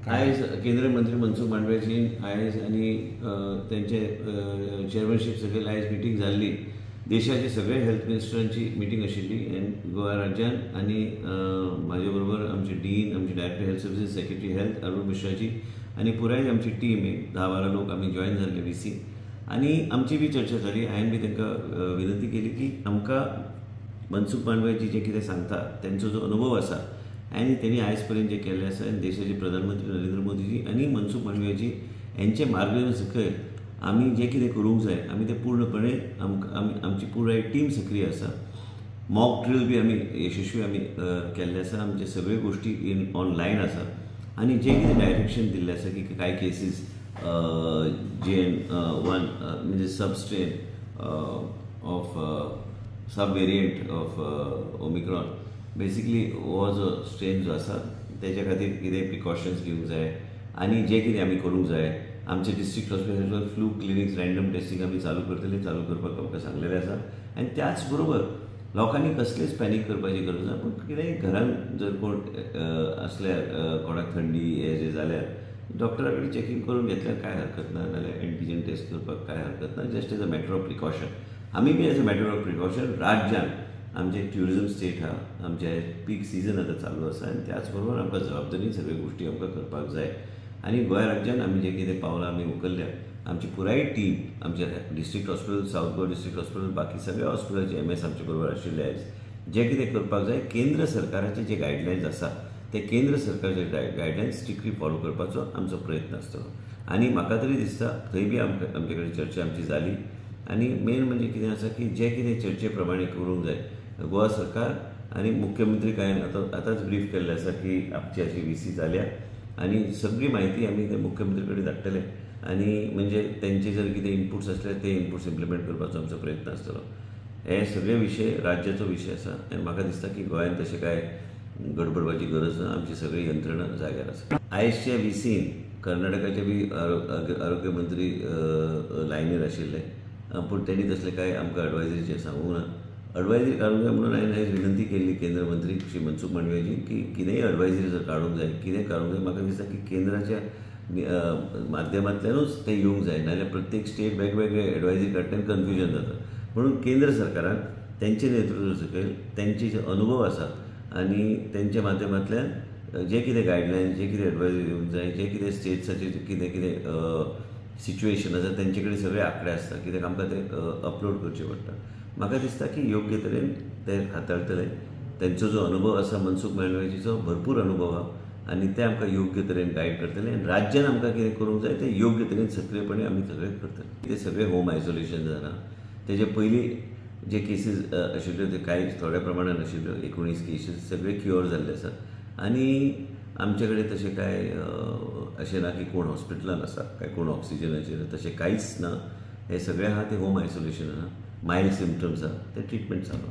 आयज केंद्रीय मंत्री मनसुख मांडव्याची आयज आणि त्यांचे चेअरमनशीप सकयल आयज मिटींग जाल्ली. देशाचे सगळे हेल्थ मिनिस्टरांची मिटींग आशिल्ली गोवा राज्यान आणि म्हाजे बरोबर आमचे डीन, आमचे director health services, secretary health Arun मिश्राची आणि पुराय आमची टीम एक 10-12 लोक आम्ही जॉईन झाले VC आणि आमची बी चर्चा जाली. हांवें बी तांकां विनंती केली की आमकां मनसुख मांडव्याची जे कितें सांगता त्यांचो जो अनुभव आसा आणि त्यांनी आयज पर्यंत जे केल्लें आसा आनी देशाचे प्रधानमंत्री नरेंद्र मोदीजी आणि मनसुख मांडव्याजी यांचे मार्गदर्शन सकयल आमी जे कितें करूंक जाय आमी ते पूर्णपणे आमची पुराय टीम सक्रीय आसा. मॉक ड्रिल बी आमी यशस्वी आमी केल्ले आसा. आमचे सगळे गोष्टी ऑनलायन आसा आणि जे कितें डायरेक्शन दिल्लें आसा की कांय केसीस JN1 म्हणजे substrain of sub variant of Omicron basically हो जो स्ट्रेन जो आसा त्याच्या खातीर कितें प्रिकॉशन्स घेवंक जाय आणि जे कितें आमी करूंक जाय. आमचे डिस्ट्रिक्ट हॉस्पिटलांत फ्लू क्लिनिक्स रँडम टेस्टिंग आमी चालू करतले, चालू करपाक आमकां सांगलेलें आसा. आनी त्याच बरोबर लोकांनी कसलेच पॅनीक करपाची गरज ना. पूण कितेंय घरांत जर कोण असल्यार कोणाक थंडी हे जे जाल्यार डॉक्टरा कडेन चॅकींग करून घेतल्यार काय हरकत ना, नाल्यार एंटीजन टेस्ट करपाक काय हरकत ना. Just as a matter of precaution आमी बी as a matter of precaution राज्यान आमचे ट्युरिझम स्टेट हा आमचे पीक सीजन आता चालू आसा आणि त्याच बरोबर आमकां जबाबदारीन सगळ्यो गोष्टी आमकां करपाक जाय. आणि गोंय राज्यान आमी जे कितें पावलां आमी उखल्ल्या आमची पुराय टीम आमच्या district hospital, south Goa district hospital, बाकी सगळ्या हॉस्पिटलाचे MS आमचे बरोबर आशिल्ले आयज जे कितें करपाक जाय केंद्र सरकाराचे जे गायडलायन्स आसा ते केंद्र सरकारचे गायडलायन्स स्ट्रिक्टली फॉलो करपाचो आमचो प्रयत्न आसतलो. आणि म्हाका तरी दिसता थंय बी आमचे कडेन चर्चा आमची जाली आणि मेन म्हणजे कितें आसा की जे कितें चर्चे प्रमाणे करूंक जाय गोवा सरकार आणि मुख्यमंत्री काय आतांच ब्रीफ केल्लें आसा की आमची अशी VC जाल्या आणि सगळी माहिती आमी ते मुख्यमंत्री कडेन धाडटले आणि म्हणजे त्यांचे जर कितें इनपुट्स असले ते इनपुट्स इम्प्लिमेंट करपाचो आमचो प्रयत्न आसतलो. हे सगळे विशय राज्याचो विशय आसा आनी म्हाका दिसता की गोंयांत तशें काय गडबडपाची गरज ना. आमची सगळी यंत्रणा जाग्यार आसा. आयजच्या VCन कर्नाटकाचे बी आरोग्य मंत्री लायनीर आशिल्ले पूण तेणी तसले काय आमकां एडवायजरीचें सांगूंक ना. एडवायजरी काडूंक जाय म्हणून हांवें आयज विनंती केल्ली केंद्र मंत्री श्री मनसुख मांडव्याजी की कितेंय एडवायजरी जर काडूंक जाय कितें काडूंक जाय म्हाका दिसता की केंद्राच्या माध्यमांतल्यानूच ते येवंक जाय, नाजाल्यार प्रत्येक स्टेट वेगवेगळे एडवायजरी काडटा आनी कन्फ्युजन जाता. म्हणून केंद्र सरकारान तेंचे नेतृत्व सकयल तेंचे जे अनुभव आसा आनी तेंच्या माध्यमांतल्यान जे कितें गायडलायन्स, जे कितें एडवायजरी दिवंक जाय, जे कितें स्टेट्साचे कितें कितें सिच्युएशन आसा तेंचे कडेन सगळे आंकडे आसता कित्याक आमकां ते अपलोड करचे पडटा. म्हाका दिसता की योग्य तरेन ते हाताळटले. त्यांचो जो अनुभव आसा मनसुख मांडव्याजीचो भरपूर अनुभव आहा आणि ते आमकां योग्य तरेन गायड करतले आनी राज्यान आमकां कितें करूंक जाय ते योग्य तरेन सक्रीयपणे आमी सगळे करतले. ते सगळे होम आयसोलेशन जाना. तेजे पयलीं जे केसीस आशिल्ल्यो ते कांय थोड्या प्रमाणान आशिल्ल्यो 19 केसीस सगळे क्युअर जाल्ले आसात आनी आमचे कडेन तशें काय अशें ना की कोण हॉस्पिटलान आसा काय कोण ऑक्सिजनाचेर तशें कांयच ना. हे सगळे आहा ते होम आयसोलेशन आहा. मायल्ड सिम्पटम्स आहा ते ट्रिटमेंट चालू.